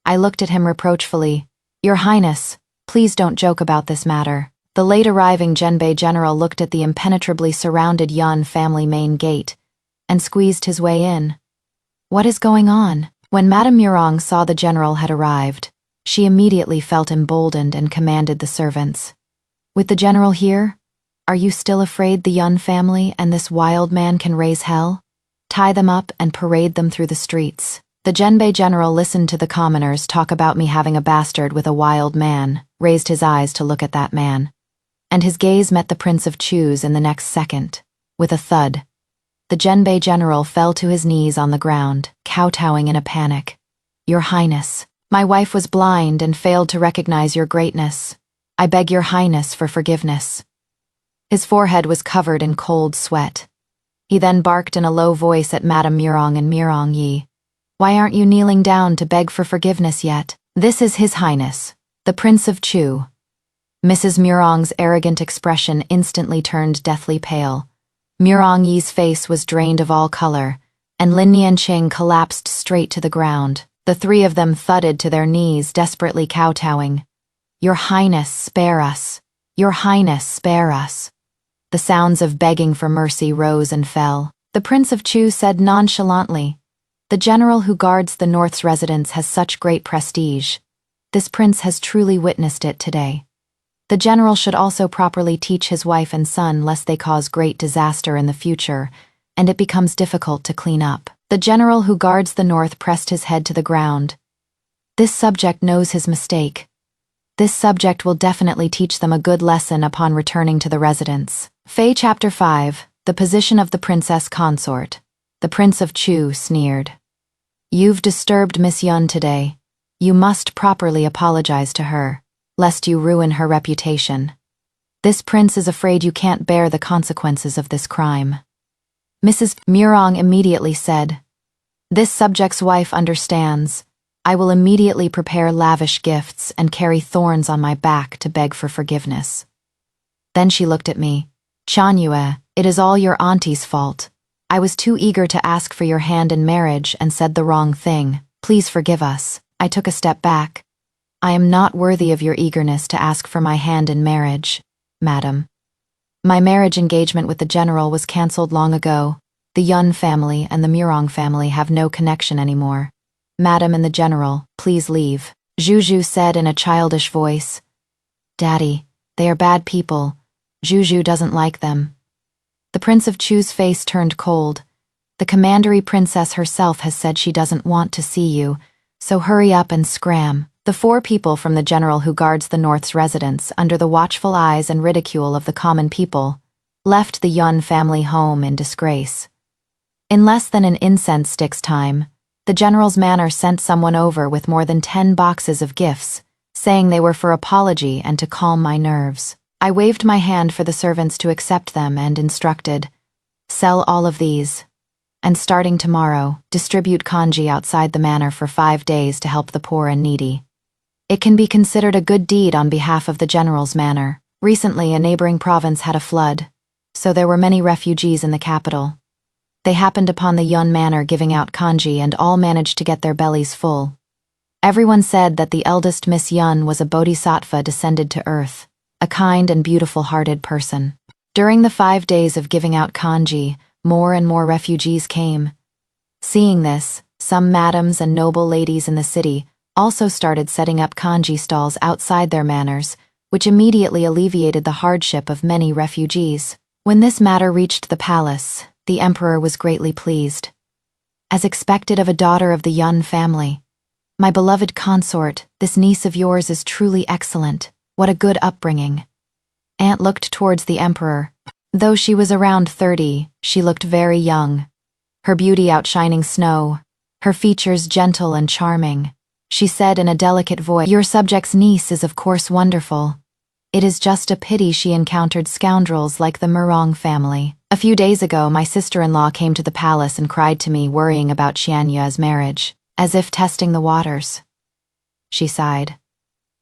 I looked at him reproachfully. "Your Highness, please don't joke about this matter." The late-arriving Zhenbei general looked at the impenetrably surrounded Yun family main gate and squeezed his way in. "What is going on?" When Madame Murong saw the general had arrived, she immediately felt emboldened and commanded the servants. "With the general here, are you still afraid the Yun family and this wild man can raise hell? Tie them up and parade them through the streets." The Zhenbei general listened to the commoners talk about me having a bastard with a wild man, raised his eyes to look at that man, and his gaze met the Prince of Chu's in the next second. With a thud, the Zhenbei general fell to his knees on the ground, kowtowing in a panic. "Your Highness, my wife was blind and failed to recognize your greatness. I beg your Highness for forgiveness." His forehead was covered in cold sweat. He then barked in a low voice at Madame Murong and Murong Yi. Why aren't you kneeling down to beg for forgiveness yet? This is His Highness, the Prince of Chu. Mrs. Murong's arrogant expression instantly turned deathly pale. Murong Yi's face was drained of all color, and Lin Nianqing collapsed straight to the ground. The three of them thudded to their knees, desperately kowtowing. Your Highness, spare us. Your Highness, spare us. The sounds of begging for mercy rose and fell. The Prince of Chu said nonchalantly, "The general who guards the North's residence has such great prestige. This prince has truly witnessed it today. The general should also properly teach his wife and son lest they cause great disaster in the future, and it becomes difficult to clean up." The general who guards the North pressed his head to the ground. This subject knows his mistake. This subject will definitely teach them a good lesson upon returning to the residence. Fei Chapter 5, The Position of the Princess Consort. The Prince of Chu sneered. You've disturbed Miss Yun today. You must properly apologize to her, lest you ruin her reputation. This prince is afraid you can't bear the consequences of this crime. Mrs. Murong immediately said, This subject's wife understands. I will immediately prepare lavish gifts and carry thorns on my back to beg for forgiveness. Then she looked at me. Chanyue, it is all your auntie's fault. I was too eager to ask for your hand in marriage and said the wrong thing. Please forgive us. I took a step back. I am not worthy of your eagerness to ask for my hand in marriage, madam. My marriage engagement with the general was cancelled long ago. The Yun family and the Murong family have no connection anymore. Madam and the general, please leave, Zhu said in a childish voice. Daddy, they are bad people. Zhu doesn't like them. The Prince of Chu's face turned cold. The commandery princess herself has said she doesn't want to see you, so hurry up and scram. The four people from the general who guards the North's residence, under the watchful eyes and ridicule of the common people, left the Yun family home in disgrace. In less than an incense stick's time, the general's manor sent someone over with more than 10 boxes of gifts, saying they were for apology and to calm my nerves. I waved my hand for the servants to accept them and instructed, sell all of these, and starting tomorrow, distribute kanji outside the manor for 5 days to help the poor and needy. It can be considered a good deed on behalf of the general's manor. Recently, a neighboring province had a flood, so there were many refugees in the capital. They happened upon the Yun manor giving out kanji and all managed to get their bellies full. Everyone said that the eldest Miss Yun was a bodhisattva descended to earth, a kind and beautiful-hearted person. During the 5 days of giving out kanji, more and more refugees came. Seeing this, some madams and noble ladies in the city also started setting up kanji stalls outside their manors, which immediately alleviated the hardship of many refugees. When this matter reached the palace, the emperor was greatly pleased. As expected of a daughter of the Yun family, my beloved consort, this niece of yours is truly excellent. What a good upbringing. Aunt looked towards the emperor. Though she was around 30, she looked very young. Her beauty outshining snow, her features gentle and charming. She said in a delicate voice, Your subject's niece is of course wonderful. It is just a pity she encountered scoundrels like the Murong family. A few days ago, my sister-in-law came to the palace and cried to me, worrying about Xianyue's marriage, as if testing the waters. She sighed.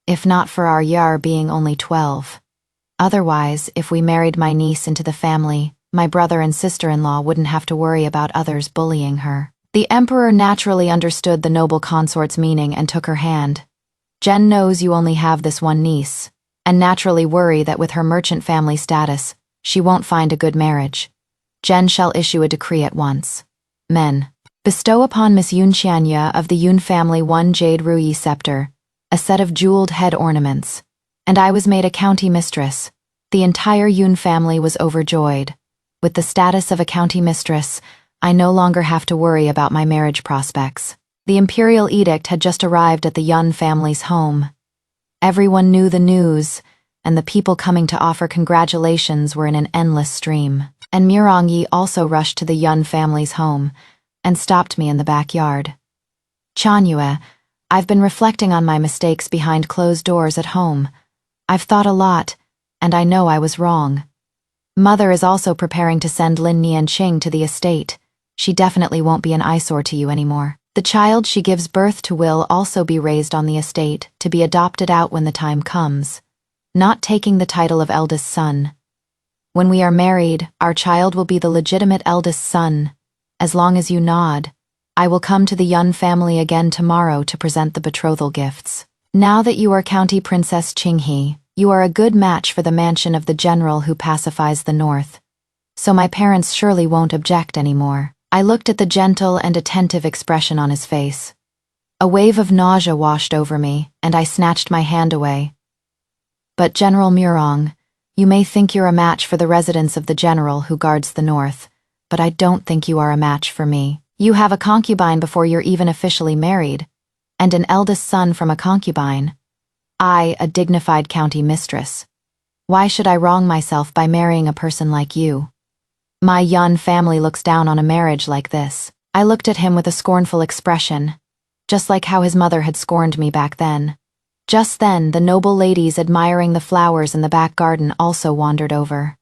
If not for our Yar being only 12. Otherwise, if we married my niece into the family, my brother and sister-in-law wouldn't have to worry about others bullying her. The emperor naturally understood the noble consort's meaning and took her hand. Jen knows you only have this one niece, and naturally worry that with her merchant family status, she won't find a good marriage. Jen shall issue a decree at once. Men. Bestow upon Miss Yun Xianyue of the Yun family 1 jade ruyi scepter, a set of jeweled head ornaments, and I was made a county mistress. The entire Yun family was overjoyed. With the status of a county mistress, I no longer have to worry about my marriage prospects. The imperial edict had just arrived at the Yun family's home. Everyone knew the news, and the people coming to offer congratulations were in an endless stream. And Murong Yi also rushed to the Yun family's home and stopped me in the backyard. Chanyue, I've been reflecting on my mistakes behind closed doors at home. I've thought a lot, and I know I was wrong. Mother is also preparing to send Lin Nianqing to the estate. She definitely won't be an eyesore to you anymore. The child she gives birth to will also be raised on the estate, to be adopted out when the time comes, not taking the title of eldest son. When we are married, our child will be the legitimate eldest son. As long as you nod, I will come to the Yun family again tomorrow to present the betrothal gifts. Now that you are County Princess Qinghe, you are a good match for the mansion of the general who pacifies the north. So my parents surely won't object anymore. I looked at the gentle and attentive expression on his face. A wave of nausea washed over me, and I snatched my hand away. But General Murong, you may think you're a match for the residence of the general who guards the north, but I don't think you are a match for me. You have a concubine before you're even officially married, and an eldest son from a concubine. I, a dignified county mistress. Why should I wrong myself by marrying a person like you? My Yun family looks down on a marriage like this. I looked at him with a scornful expression, just like how his mother had scorned me back then. Just then, the noble ladies admiring the flowers in the back garden also wandered over.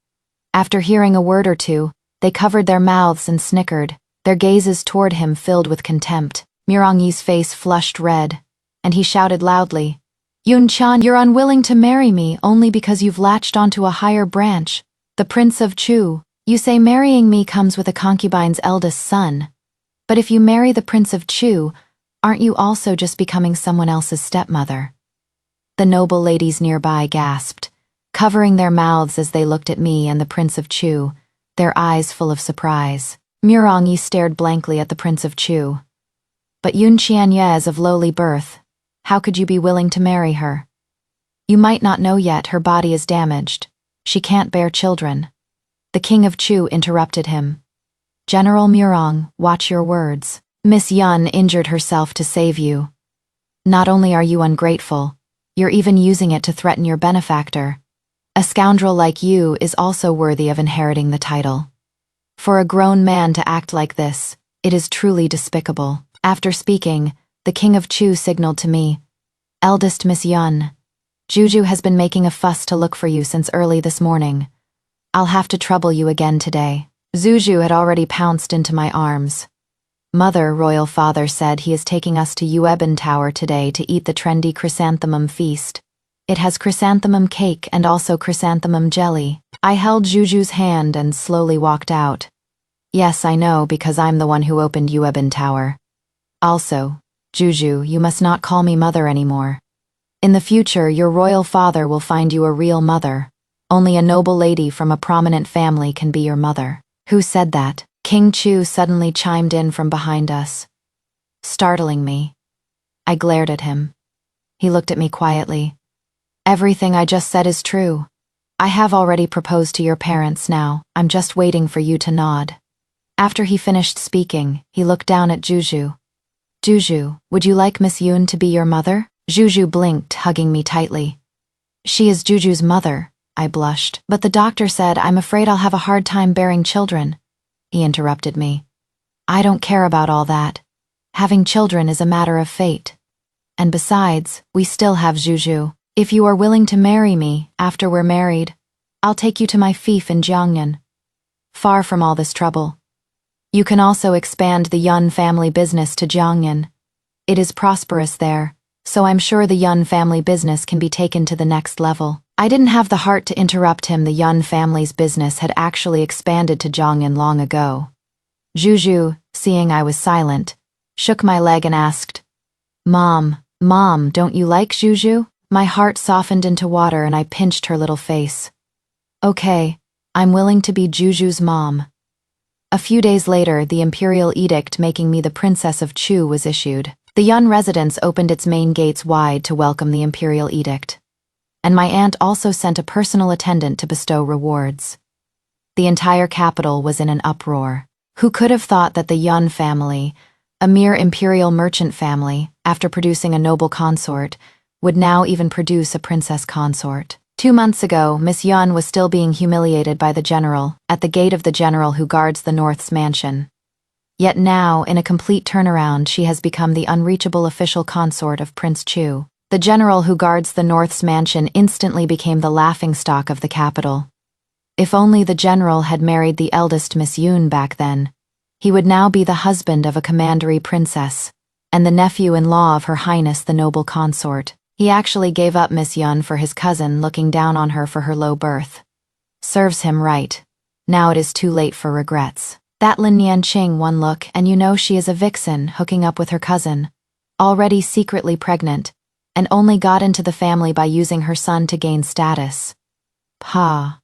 After hearing a word or two, they covered their mouths and snickered, their gazes toward him filled with contempt. Murongyi's face flushed red, and he shouted loudly, "Yun-chan, you're unwilling to marry me only because you've latched onto a higher branch, the Prince of Chu. You say marrying me comes with a concubine's eldest son. But if you marry the Prince of Chu, aren't you also just becoming someone else's stepmother?" The noble ladies nearby gasped, covering their mouths as they looked at me and the Prince of Chu, their eyes full of surprise. Murongyi stared blankly at the Prince of Chu. "But Yun Qianye is of lowly birth. How could you be willing to marry her? You might not know yet her body is damaged. She can't bear children." The King of Chu interrupted him. "General Murong, watch your words. Miss Yun injured herself to save you. Not only are you ungrateful, you're even using it to threaten your benefactor. A scoundrel like you is also worthy of inheriting the title. For a grown man to act like this, it is truly despicable." After speaking, the King of Chu signaled to me, "Eldest Miss Yun, Juju has been making a fuss to look for you since early this morning. I'll have to trouble you again today." Zuju had already pounced into my arms. "Mother, Royal Father said he is taking us to Yuebin Tower today to eat the trendy chrysanthemum feast. It has chrysanthemum cake and also chrysanthemum jelly." I held Juju's hand and slowly walked out. "Yes, I know, because I'm the one who opened Yuebin Tower. Also, Juju, you must not call me mother anymore. In the future, your royal father will find you a real mother. Only a noble lady from a prominent family can be your mother." "Who said that?" King Chu suddenly chimed in from behind us, startling me. I glared at him. He looked at me quietly. "Everything I just said is true. I have already proposed to your parents now. I'm just waiting for you to nod." After he finished speaking, he looked down at Juju. "Juju, would you like Miss Yun to be your mother?" Juju blinked, hugging me tightly. "She is Juju's mother," I blushed. "But the doctor said I'm afraid I'll have a hard time bearing children." He interrupted me. "I don't care about all that. Having children is a matter of fate. And besides, we still have Juju. If you are willing to marry me after we're married, I'll take you to my fief in Jiangnan. Far from all this trouble. You can also expand the Yun family business to Jiangnan. It is prosperous there, so I'm sure the Yun family business can be taken to the next level." I didn't have the heart to interrupt him. The Yun family's business had actually expanded to Jiangnan long ago. Juju, seeing I was silent, shook my leg and asked, Mom, don't you like Juju?" My heart softened into water and I pinched her little face. "Okay, I'm willing to be Juju's mom." A few days later, the imperial edict making me the Princess of Chu was issued. The Yun residence opened its main gates wide to welcome the imperial edict. And my aunt also sent a personal attendant to bestow rewards. The entire capital was in an uproar. Who could have thought that the Yun family, a mere imperial merchant family, after producing a noble consort, would now even produce a princess consort? 2 months ago, Miss Yun was still being humiliated by the general, at the gate of the general who guards the North's mansion. Yet now, in a complete turnaround, she has become the unreachable official consort of Prince Chu. The general who guards the North's mansion instantly became the laughingstock of the capital. If only the general had married the eldest Miss Yoon back then. He would now be the husband of a commandery princess, and the nephew-in-law of Her Highness the noble consort. He actually gave up Miss Yun for his cousin, looking down on her for her low birth. Serves him right. Now it is too late for regrets. That Lin Yanqing one look and you know she is a vixen hooking up with her cousin, already secretly pregnant, and only got into the family by using her son to gain status. Pa.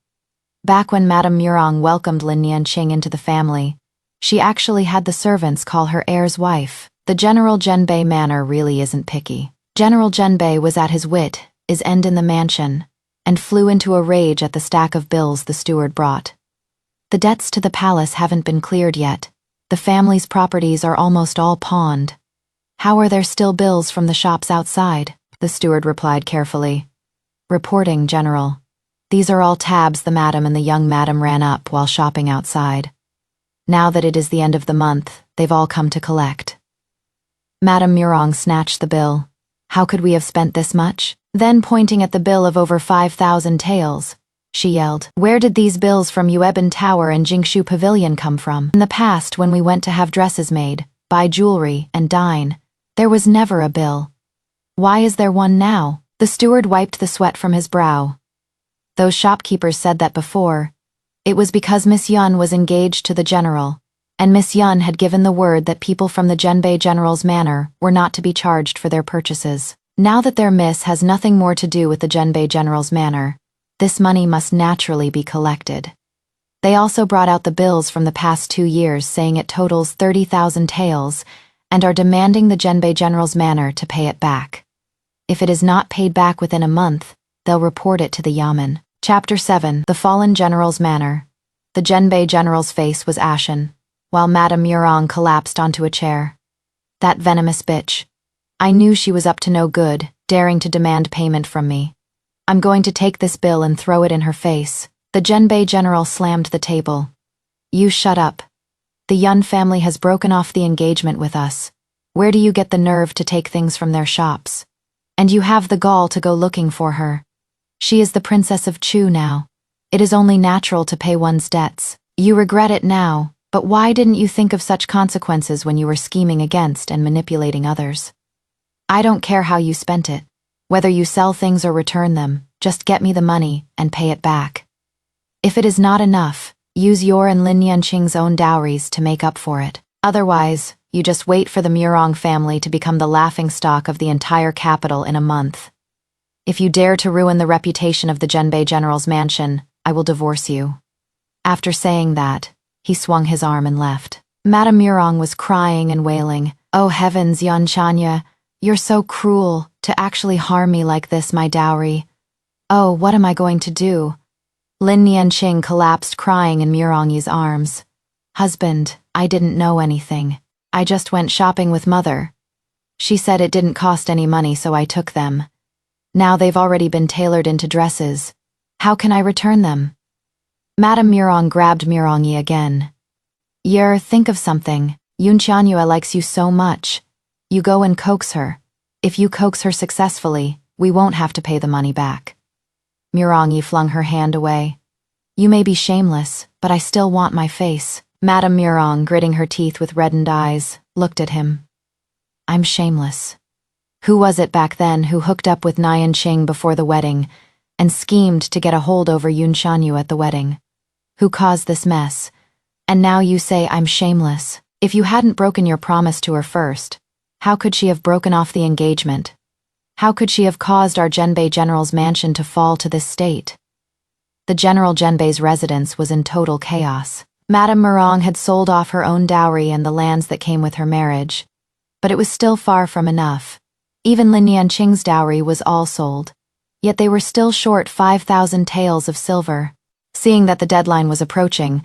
Back when Madame Murong welcomed Lin Yanqing into the family, she actually had the servants call her heir's wife. The General Zhenbei manner really isn't picky. General Zhenbei was at his wit's end in the mansion, and flew into a rage at the stack of bills the steward brought. The debts to the palace haven't been cleared yet. The family's properties are almost all pawned. How are there still bills from the shops outside? The steward replied carefully. Reporting, General. These are all tabs the madam and the young madam ran up while shopping outside. Now that it is the end of the month, they've all come to collect. Madame Murong snatched the bill. How could we have spent this much? Then pointing at the bill of over 5,000 taels, she yelled. Where did these bills from Yuebin Tower and Jingshu Pavilion come from? In the past, when we went to have dresses made, buy jewelry, and dine, there was never a bill. Why is there one now? The steward wiped the sweat from his brow. Those shopkeepers said that before. It was because Miss Yun was engaged to the general, and Miss Yun had given the word that people from the Zhenbei General's manor were not to be charged for their purchases. Now that their miss has nothing more to do with the Zhenbei General's manor, this money must naturally be collected. They also brought out the bills from the past 2 years saying it totals 30,000 taels, and are demanding the Zhenbei General's manor to pay it back. If it is not paid back within a month, they'll report it to the Yamen. Chapter 7. The Fallen General's Manor. The Zhenbei General's face was ashen, while Madame Murong collapsed onto a chair. That venomous bitch. I knew she was up to no good, daring to demand payment from me. I'm going to take this bill and throw it in her face. The Zhenbei General slammed the table. You shut up. The Yun family has broken off the engagement with us. Where do you get the nerve to take things from their shops? And you have the gall to go looking for her. She is the Princess of Chu now. It is only natural to pay one's debts. You regret it now, but why didn't you think of such consequences when you were scheming against and manipulating others? I don't care how you spent it. Whether you sell things or return them, just get me the money and pay it back. If it is not enough, use your and Lin Yanqing's own dowries to make up for it. Otherwise, you just wait for the Murong family to become the laughingstock of the entire capital in a month. If you dare to ruin the reputation of the Zhenbei General's mansion, I will divorce you. After saying that, he swung his arm and left. Madame Murong was crying and wailing. Oh heavens, Yanchanya, you're so cruel, to actually harm me like this, my dowry. Oh, what am I going to do? Lin Yanqing collapsed crying in Murong's arms. Husband, I didn't know anything. I just went shopping with mother. She said it didn't cost any money, so I took them. Now they've already been tailored into dresses. How can I return them? Madame Murong grabbed Murongyi again. Think of something. Yunqianyue likes you so much. You go and coax her. If you coax her successfully, we won't have to pay the money back. Murongyi flung her hand away. You may be shameless, but I still want my face. Madame Murong, gritting her teeth with reddened eyes, looked at him. I'm shameless. Who was it back then who hooked up with Nian Qing before the wedding and schemed to get a hold over Yun Shanyu at the wedding? Who caused this mess? And now you say I'm shameless. If you hadn't broken your promise to her first, how could she have broken off the engagement? How could she have caused our Zhenbei General's mansion to fall to this state? The General Zhenbei's residence was in total chaos. Madame Murong had sold off her own dowry and the lands that came with her marriage, but it was still far from enough. Even Lin Yanqing's dowry was all sold, yet they were still short 5,000 taels of silver. Seeing that the deadline was approaching,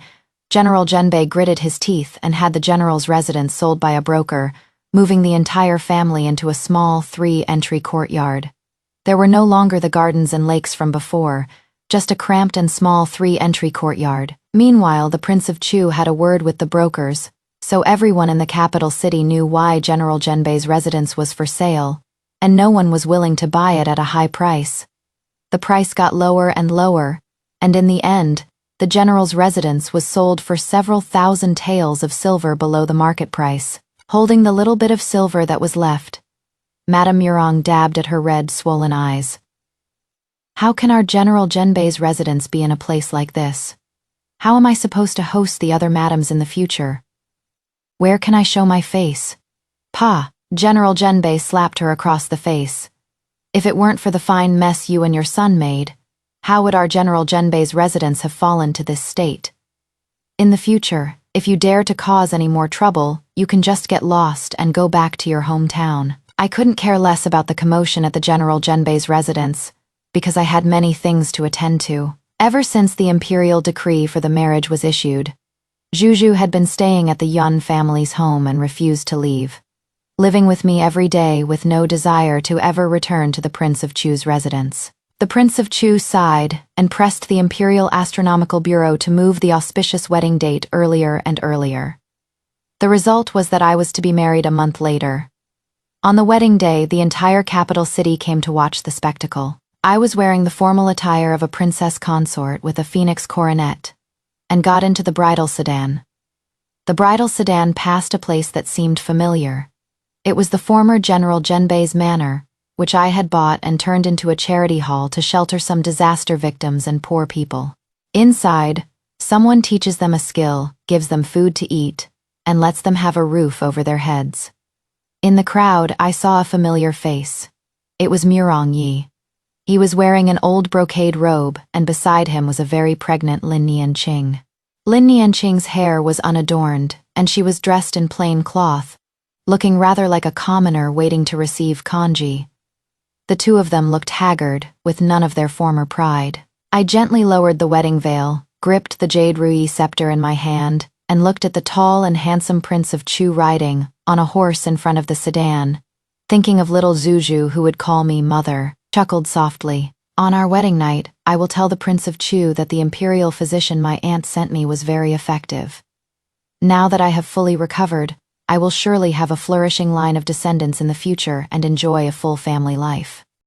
General Zhenbei gritted his teeth and had the general's residence sold by a broker, moving the entire family into a small 3-entry courtyard. There were no longer the gardens and lakes from before, just a cramped and small 3-entry courtyard. Meanwhile, the Prince of Chu had a word with the brokers, so everyone in the capital city knew why General Zhenbei's residence was for sale, and no one was willing to buy it at a high price. The price got lower and lower, and in the end, the general's residence was sold for several thousand taels of silver below the market price. Holding the little bit of silver that was left, Madame Murong dabbed at her red, swollen eyes. How can our General Genbei's residence be in a place like this? How am I supposed to host the other madams in the future? Where can I show my face? Pa, General Genbei slapped her across the face. If it weren't for the fine mess you and your son made, how would our General Genbei's residence have fallen to this state? In the future, if you dare to cause any more trouble, you can just get lost and go back to your hometown. I couldn't care less about the commotion at the General Genbei's residence, because I had many things to attend to. Ever since the imperial decree for the marriage was issued, Juju had been staying at the Yun family's home and refused to leave, living with me every day with no desire to ever return to the Prince of Chu's residence. The Prince of Chu sighed and pressed the Imperial Astronomical Bureau to move the auspicious wedding date earlier and earlier. The result was that I was to be married a month later. On the wedding day, the entire capital city came to watch the spectacle. I was wearing the formal attire of a princess consort with a phoenix coronet, and got into the bridal sedan. The bridal sedan passed a place that seemed familiar. It was the former General Genbei's manor, which I had bought and turned into a charity hall to shelter some disaster victims and poor people. Inside, someone teaches them a skill, gives them food to eat, and lets them have a roof over their heads. In the crowd, I saw a familiar face. It was Murong Yi. He was wearing an old brocade robe, and beside him was a very pregnant Lin Nianqing. Lin Nianqing's hair was unadorned, and she was dressed in plain cloth, looking rather like a commoner waiting to receive congee. The two of them looked haggard, with none of their former pride. I gently lowered the wedding veil, gripped the jade rui scepter in my hand, and looked at the tall and handsome Prince of Chu riding on a horse in front of the sedan, thinking of little Zuzu who would call me mother, chuckled softly. On our wedding night, I will tell the Prince of Chu that the imperial physician my aunt sent me was very effective. Now that I have fully recovered, I will surely have a flourishing line of descendants in the future and enjoy a full family life.